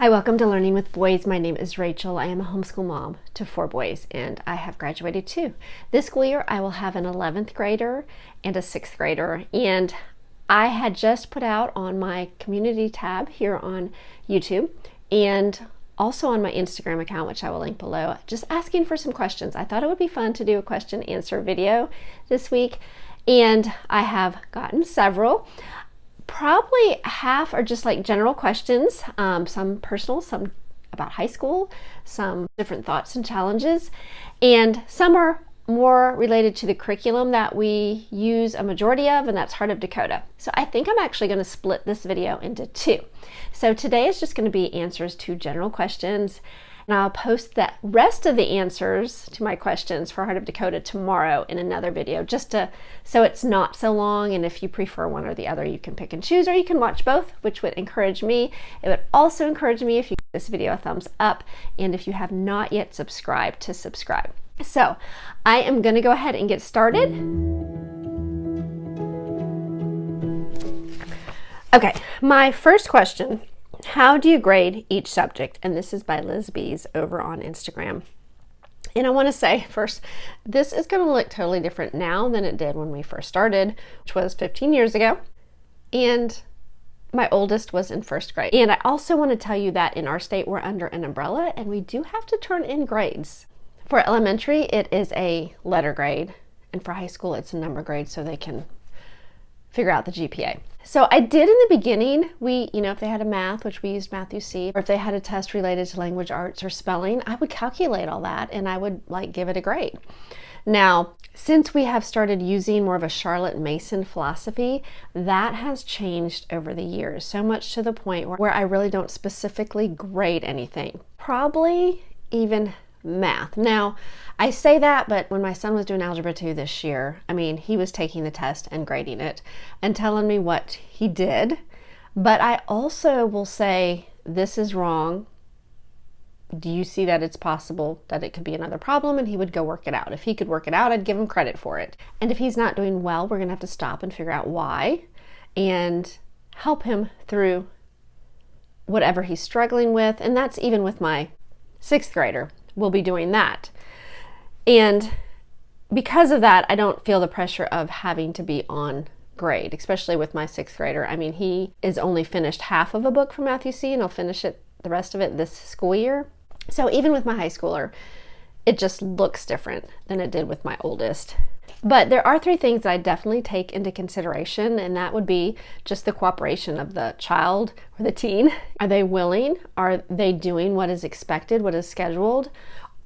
Hi, welcome to Learning with Boys. My name is Rachel. I am a homeschool mom to 4 boys, and I have graduated too. This school year, I will have an 11th grader and a 6th grader, and I had just put out on my community tab here on YouTube and also on my Instagram account, which I will link below, just asking for some questions. I thought it would be fun to do a question answer video this week, and I have gotten several. Probably half are just like general questions, some personal, some about high school, some different thoughts and challenges, and some are more related to the curriculum that we use a majority of, and that's Heart of Dakota. So I think I'm actually going to split this video into two. So today is just going to be answers to general questions, and I'll post the rest of the answers to my questions for Heart of Dakota tomorrow in another video, so it's not so long, and if you prefer one or the other, you can pick and choose, or you can watch both, which would encourage me. It would also encourage me if you give this video a thumbs up, and if you have not yet subscribed, to subscribe. So I am going to go ahead and get started. Okay, my first question: how do you grade each subject? And this is by Liz Bees over on Instagram. And I want to say first, this is going to look totally different now than it did when we first started, which was 15 years ago. And my oldest was in first grade. And I also want to tell you that in our state, we're under an umbrella and we do have to turn in grades. For elementary, it is a letter grade. And for high school, it's a number grade so they can figure out the GPA. So I did in the beginning, if they had a math, which we used Math-U-See, or if they had a test related to language arts or spelling, I would calculate all that and I would give it a grade. Now, since we have started using more of a Charlotte Mason philosophy, that has changed over the years, so much to the point where I really don't specifically grade anything. Probably even math. Now, I say that, but when my son was doing Algebra 2 this year, he was taking the test and grading it and telling me what he did. But I also will say, this is wrong. Do you see that it's possible that it could be another problem? And he would go work it out. If he could work it out, I'd give him credit for it. And if he's not doing well, we're going to have to stop and figure out why and help him through whatever he's struggling with. And that's even with my 6th grader. We'll be doing that. And because of that, I don't feel the pressure of having to be on grade, especially with my 6th grader. He is only finished half of a book from Math-U-See, and he'll finish the rest of it this school year. So even with my high schooler, it just looks different than it did with my oldest. But there are 3 things that I definitely take into consideration, and that would be just the cooperation of the child or the teen. Are they willing? Are they doing what is expected, what is scheduled?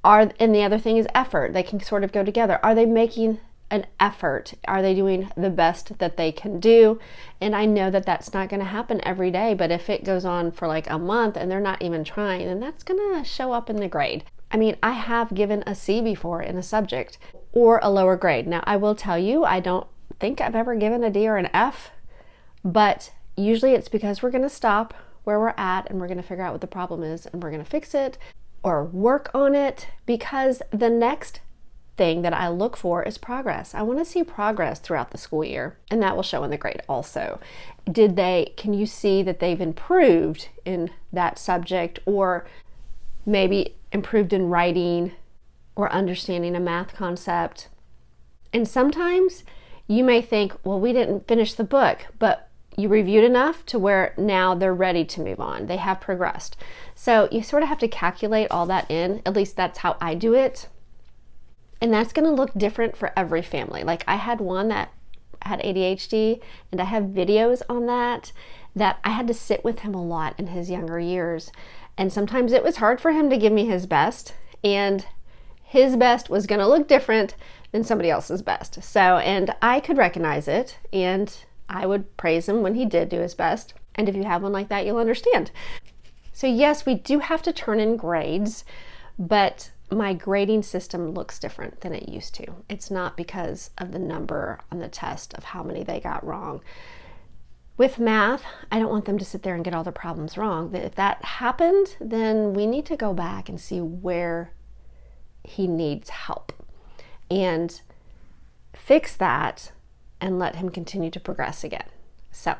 And the other thing is effort. They can sort of go together. Are they making an effort? Are they doing the best that they can do? And I know that that's not going to happen every day, but if it goes on for a month and they're not even trying, then that's going to show up in the grade. I have given a C before in a subject or a lower grade. Now, I will tell you, I don't think I've ever given a D or an F, but usually it's because we're going to stop where we're at and we're going to figure out what the problem is and we're going to fix it or work on it, because the next thing that I look for is progress. I want to see progress throughout the school year, and that will show in the grade also. Can you see that they've improved in that subject, or maybe improved in writing or understanding a math concept? And sometimes you may think, well, we didn't finish the book, but you reviewed enough to where now they're ready to move on. They have progressed. So you sort of have to calculate all that in. At least that's how I do it. And that's going to look different for every family. I had one that had ADHD, and I have videos on that I had to sit with him a lot in his younger years. And sometimes it was hard for him to give me his best, and his best was going to look different than somebody else's best. And I could recognize it, and I would praise him when he did do his best. And if you have one like that, you'll understand. So yes, we do have to turn in grades, but my grading system looks different than it used to. It's not because of the number on the test of how many they got wrong. With math, I don't want them to sit there and get all the problems wrong. If that happened, then we need to go back and see where he needs help and fix that and let him continue to progress again. So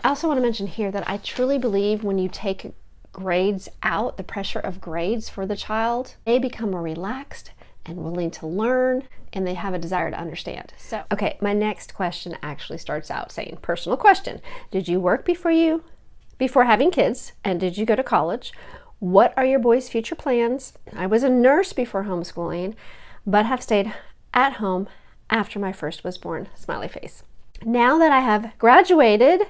I also want to mention here that I truly believe when you take grades out, the pressure of grades for the child, they become more relaxed and willing to learn, and they have a desire to understand. So, okay, my next question actually starts out saying, personal question. Did you work before having kids, and did you go to college? What are your boys' future plans? I was a nurse before homeschooling, but have stayed at home after my first was born, smiley face. Now that I have graduated,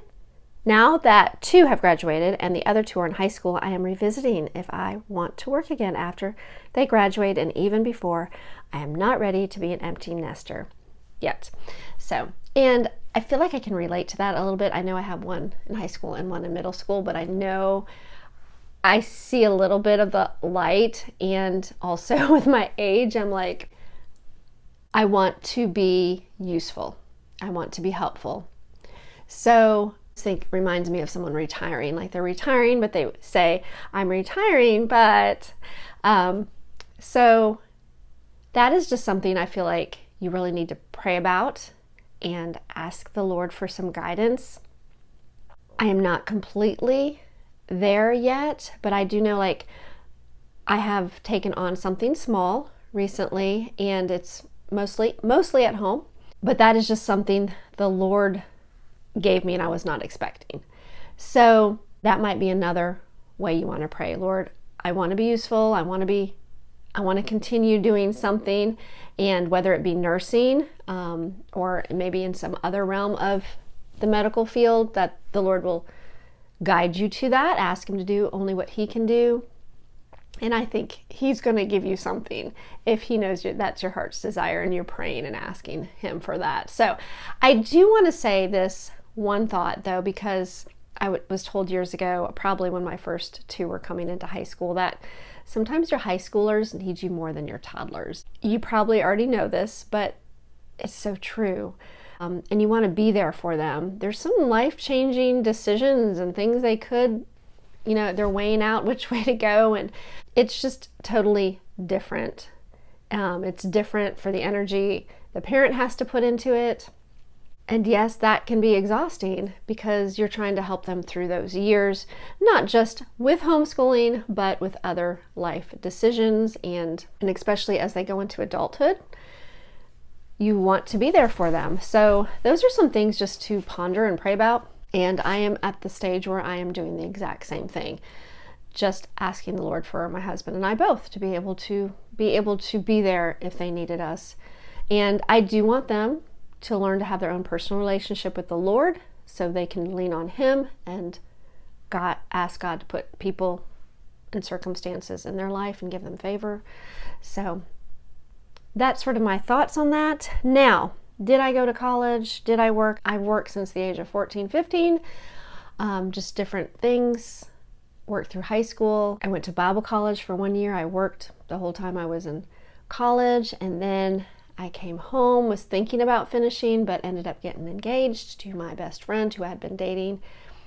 now that 2 have graduated and the other 2 are in high school, I am revisiting if I want to work again after they graduate, and even before. I am not ready to be an empty nester yet. So, and I feel like I can relate to that a little bit. I know I have one in high school and one in middle school, but I know I see a little bit of the light, and also with my age, I'm like, I want to be useful. I want to be helpful. So I think reminds me of someone retiring, like they're retiring, but they say, I'm retiring, but, so that is just something I feel like you really need to pray about and ask the Lord for some guidance. I am not completely there yet, but I do know, like, I have taken on something small recently, and it's mostly at home, but that is just something the Lord gave me and I was not expecting. So that might be another way you want to pray. Lord, I want to be useful. I want to continue doing something, and whether it be nursing, or maybe in some other realm of the medical field, that the Lord will guide you to that. Ask him to do only what he can do. And I think he's going to give you something if he knows that's your heart's desire and you're praying and asking him for that. So I do want to say this one thought, though, because I was told years ago, probably when my first 2 were coming into high school, that sometimes your high schoolers need you more than your toddlers. You probably already know this, but it's so true. And you want to be there for them. There's some life-changing decisions and things they could, they're weighing out which way to go, and it's just totally different. It's different for the energy the parent has to put into it. And yes, that can be exhausting because you're trying to help them through those years, not just with homeschooling, but with other life decisions, and especially as they go into adulthood, you want to be there for them. So those are some things just to ponder and pray about. And I am at the stage where I am doing the exact same thing, just asking the Lord for my husband and I both to be able to be there if they needed us. And I do want them to learn to have their own personal relationship with the Lord, so they can lean on him and ask God to put people and circumstances in their life and give them favor. So that's sort of my thoughts on that. Now, did I go to college? Did I work? I worked since the age of 14, 15, just different things. Worked through high school. I went to Bible college for 1 year. I worked the whole time I was in college, and then I came home, was thinking about finishing, but ended up getting engaged to my best friend who I had been dating.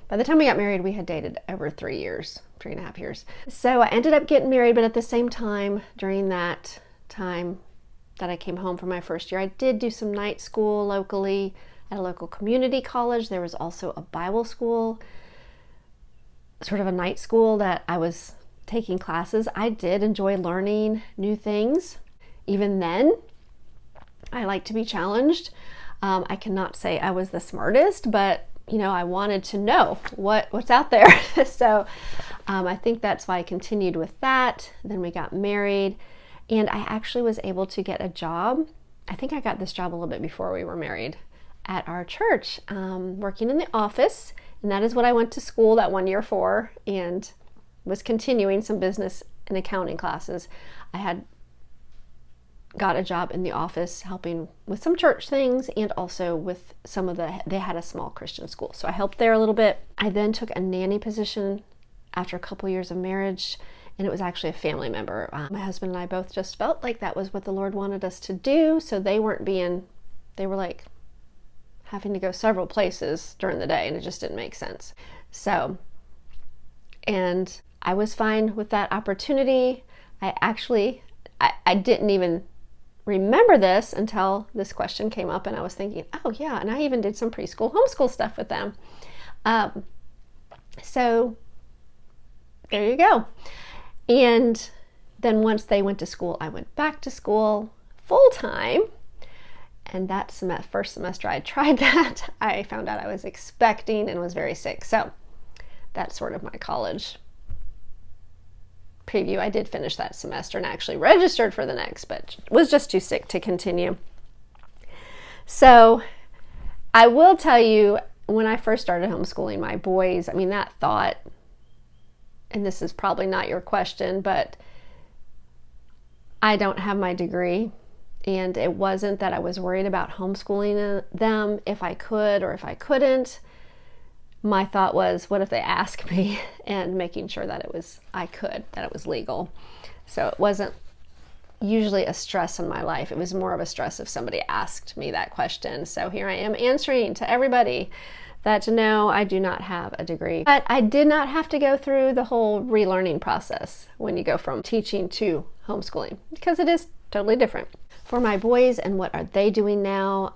By the time we got married, we had dated over 3.5 years. So I ended up getting married, but at the same time, during that time that I came home for my first year, I did do some night school locally at a local community college. There was also a Bible school, sort of a night school that I was taking classes. I did enjoy learning new things. Even then, I like to be challenged. I cannot say I was the smartest, but I wanted to know what's out there. So I think that's why I continued with that. Then we got married, and I actually was able to get a job. I think I got this job a little bit before we were married at our church, working in the office. And that is what I went to school that 1 year for, and was continuing some business and accounting classes. I had got a job in the office helping with some church things, and also with they had a small Christian school. So I helped there a little bit. I then took a nanny position after a couple years of marriage, and it was actually a family member. My husband and I both just felt like that was what the Lord wanted us to do. So they were like having to go several places during the day, and it just didn't make sense. So, and I was fine with that opportunity. I didn't even remember this until this question came up, and I was thinking, oh yeah, and I even did some preschool homeschool stuff with them. So there you go. And then once they went to school, I went back to school full time. And that first semester I tried that, I found out I was expecting and was very sick. So that's sort of my college preview. I did finish that semester and actually registered for the next, but was just too sick to continue. So I will tell you, when I first started homeschooling my boys, I mean, that thought, and this is probably not your question, but I don't have my degree. And it wasn't that I was worried about homeschooling them if I could or if I couldn't. My thought was, what if they ask me, and making sure that that it was legal. So it wasn't usually a stress in my life. It was more of a stress if somebody asked me that question. So here I am answering to everybody that no, I do not have a degree. But I did not have to go through the whole relearning process when you go from teaching to homeschooling, because it is totally different. For my boys and what are they doing now,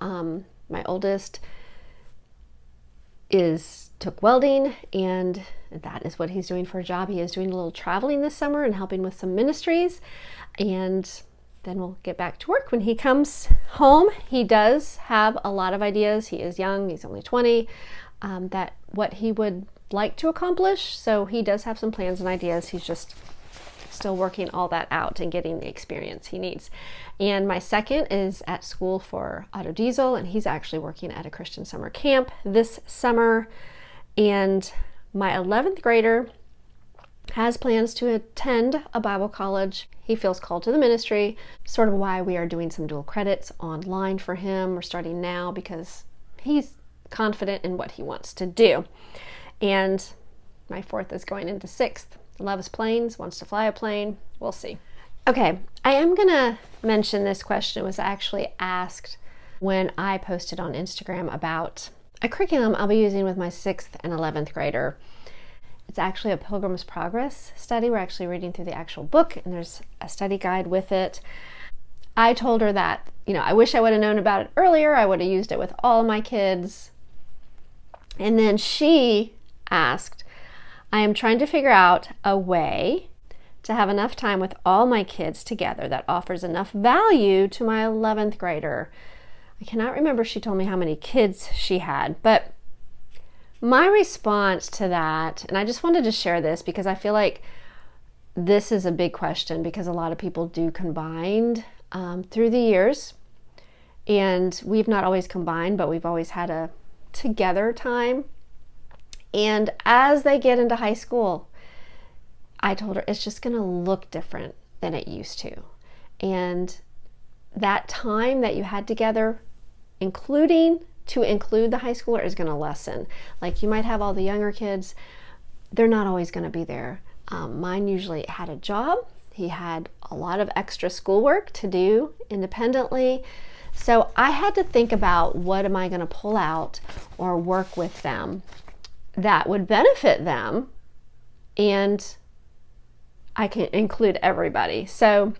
my oldest took welding, and that is what he's doing for a job. He is doing a little traveling this summer and helping with some ministries, and then we'll get back to work when he comes home. He does have a lot of ideas. He is young, he's only 20, that what he would like to accomplish. So he does have some plans and ideas. He's just still working all that out and getting the experience he needs. And my second is at school for auto diesel, and he's actually working at a Christian summer camp this summer. And my 11th grader has plans to attend a Bible college. He feels called to the ministry, sort of why we are doing some dual credits online for him. We're starting now because he's confident in what he wants to do. And my fourth is going into 6th. Loves planes, wants to fly a plane. We'll see. Okay, I am going to mention this question was actually asked when I posted on Instagram about a curriculum I'll be using with my 6th and 11th grader. It's actually a Pilgrim's Progress study. We're actually reading through the actual book, and there's a study guide with it. I told her that, I wish I would have known about it earlier. I would have used it with all my kids. And then she asked, I am trying to figure out a way to have enough time with all my kids together that offers enough value to my 11th grader. I cannot remember if she told me how many kids she had, but my response to that, and I just wanted to share this because I feel like this is a big question because a lot of people do combined through the years, and we've not always combined, but we've always had a together time. And as they get into high school, I told her it's just going to look different than it used to. And that time that you had together, to include the high schooler, is going to lessen. Like, you might have all the younger kids, they're not always going to be there. Mine usually had a job. He had a lot of extra schoolwork to do independently. So I had to think about, what am I going to pull out or work with them that would benefit them, and I can include everybody. So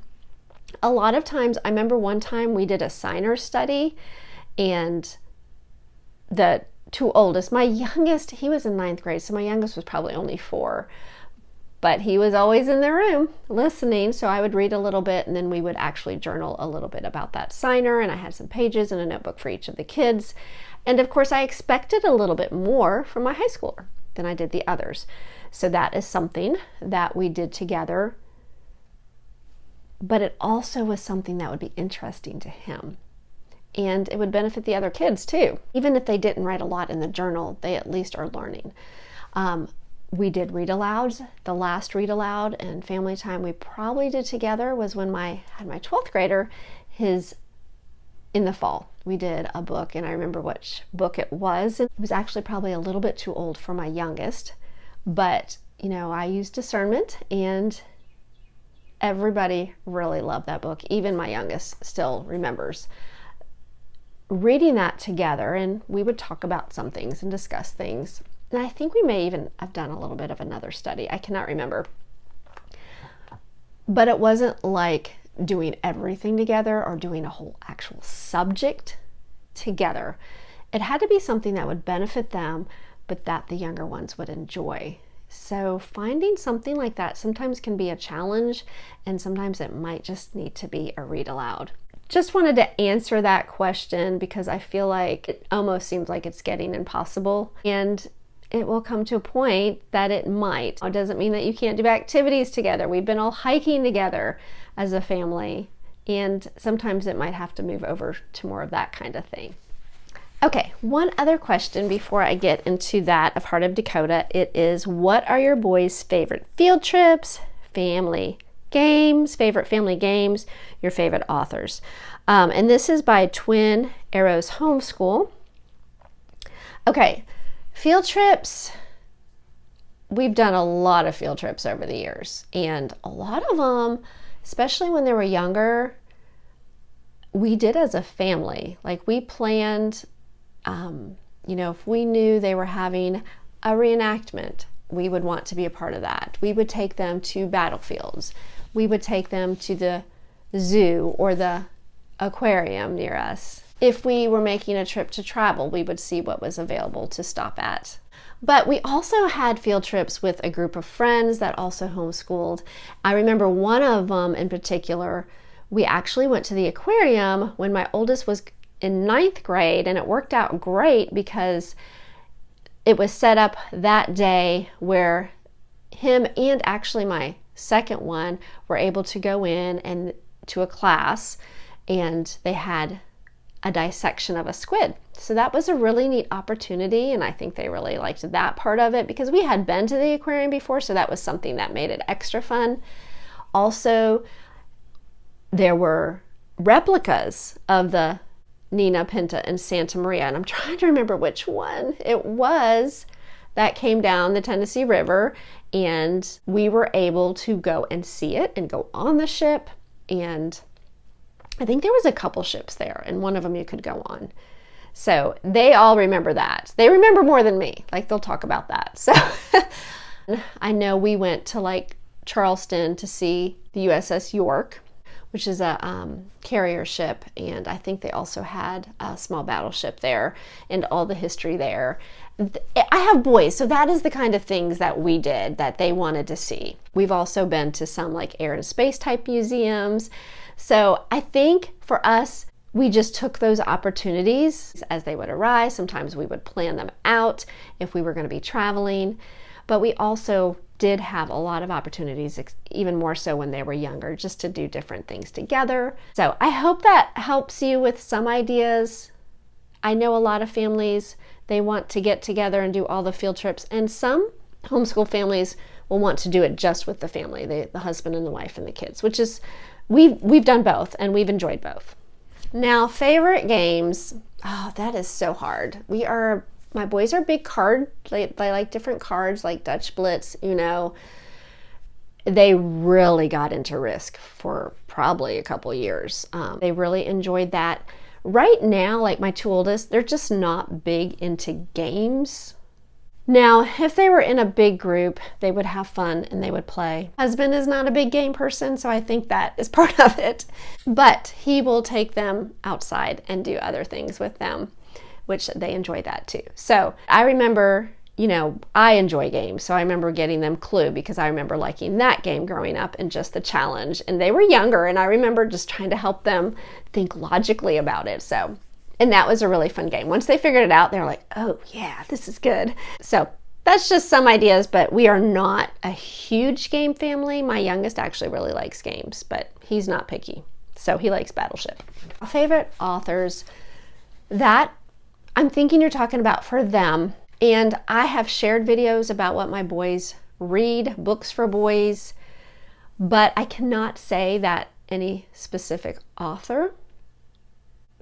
a lot of times, I remember one time we did a signer study, and the two oldest, my youngest, he was in 9th grade, so my youngest was probably only 4, but he was always in the room listening. So I would read a little bit, and then we would actually journal a little bit about that signer, and I had some pages and a notebook for each of the kids. And of course, I expected a little bit more from my high schooler than I did the others. So that is something that we did together. But it also was something that would be interesting to him. And it would benefit the other kids too. Even if they didn't write a lot in the journal, they at least are learning. We did read alouds. The last read aloud and family time we probably did together was when I had my 12th grader, in the fall. We did a book, and I remember which book it was. It was actually probably a little bit too old for my youngest, but I used discernment, and everybody really loved that book. Even my youngest still remembers reading that together, and we would talk about some things and discuss things. And I think we may even have done a little bit of another study. I cannot remember. But it wasn't like doing everything together or doing a whole actual subject together. It had to be something that would benefit them, but that the younger ones would enjoy. So finding something like that sometimes can be a challenge, and sometimes it might just need to be a read aloud. Just wanted to answer that question because I feel like it almost seems like it's getting impossible, and it will come to a point that it might. It doesn't mean that you can't do activities together. We've been all hiking together as a family, and sometimes it might have to move over to more of that kind of thing. Okay, one other question before I get into that of Heart of Dakota. It is, what are your boys' favorite field trips, family games, favorite family games, your favorite authors? And this is by Twin Arrows Homeschool. Okay, field trips. We've done a lot of field trips over the years, and a lot of them, especially when they were younger, we did as a family. Like, we planned, if we knew they were having a reenactment, we would want to be a part of that. We would take them to battlefields. We would take them to the zoo or the aquarium near us. If we were making a trip to travel, we would see what was available to stop at. But we also had field trips with a group of friends that also homeschooled. I remember one of them in particular, we actually went to the aquarium when my oldest was in 9th grade, and it worked out great because it was set up that day where him and actually my second one were able to go in and to a class, and they had a dissection of a squid. So that was a really neat opportunity, and I think they really liked that part of it because we had been to the aquarium before, so that was something that made it extra fun. Also, there were replicas of the Nina, Pinta, and Santa Maria, and I'm trying to remember which one it was that came down the Tennessee River, and we were able to go and see it and go on the ship, and I think there was a couple ships there, and one of them you could go on. So they all remember that. They remember more than me. Like, they'll talk about that. So I know we went to like Charleston to see the USS York, which is a carrier ship, and I think they also had a small battleship there and all the history there. I have boys, so that is the kind of things that we did that they wanted to see. We've also been to some like air and space type museums. So I think for us, we just took those opportunities as they would arise. Sometimes we would plan them out if we were going to be traveling, but we also did have a lot of opportunities, even more so when they were younger, just to do different things together. So I hope that helps you with some ideas. I know a lot of families, they want to get together and do all the field trips, and some homeschool families will want to do it just with the family, the husband and the wife and the kids, which is, we've done both and we've enjoyed both. Now, favorite games, that is so hard. My boys are big they like different cards like Dutch Blitz, They really got into Risk for probably a couple years. They really enjoyed that. Right now, like my two oldest, they're just not big into games. Now, if they were in a big group, they would have fun and they would play. Husband is not a big game person, so I think that is part of it. But he will take them outside and do other things with them, which they enjoy that too. So I remember, I enjoy games. So I remember getting them Clue because I remember liking that game growing up and just the challenge. And they were younger, and I remember just trying to help them think logically about it. And that was a really fun game. Once they figured it out, they were like, oh yeah, this is good. So that's just some ideas, but we are not a huge game family. My youngest actually really likes games, but he's not picky. So he likes Battleship. Favorite authors, that I'm thinking you're talking about for them. And I have shared videos about what my boys read, books for boys, but I cannot say that any specific author.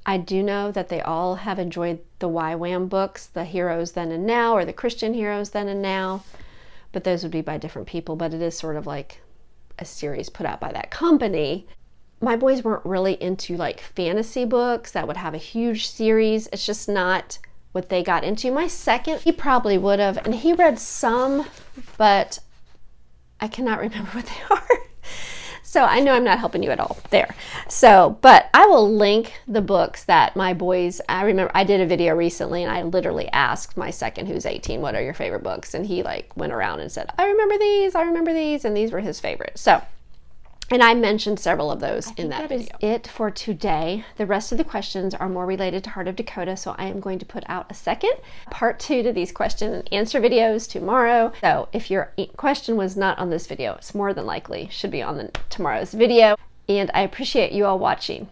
I do know that they all have enjoyed the YWAM books, the Heroes Then and Now, or the Christian Heroes Then and Now, but those would be by different people, but it is sort of like a series put out by that company. My boys weren't really into like fantasy books that would have a huge series. It's just not what they got into. My second, he probably would have, and he read some, but I cannot remember what they are. So So I know I'm not helping you at all there. So, but I will link the books that my boys, I remember I did a video recently and I literally asked my second, who's 18, what are your favorite books? And he like went around and said, I remember these, and these were his favorites. So, and I mentioned several of those in that video. That is it for today. The rest of the questions are more related to Heart of Dakota, so I am going to put out a second part 2 to these question and answer videos tomorrow. So if your question was not on this video, it's more than likely should be on tomorrow's video. And I appreciate you all watching.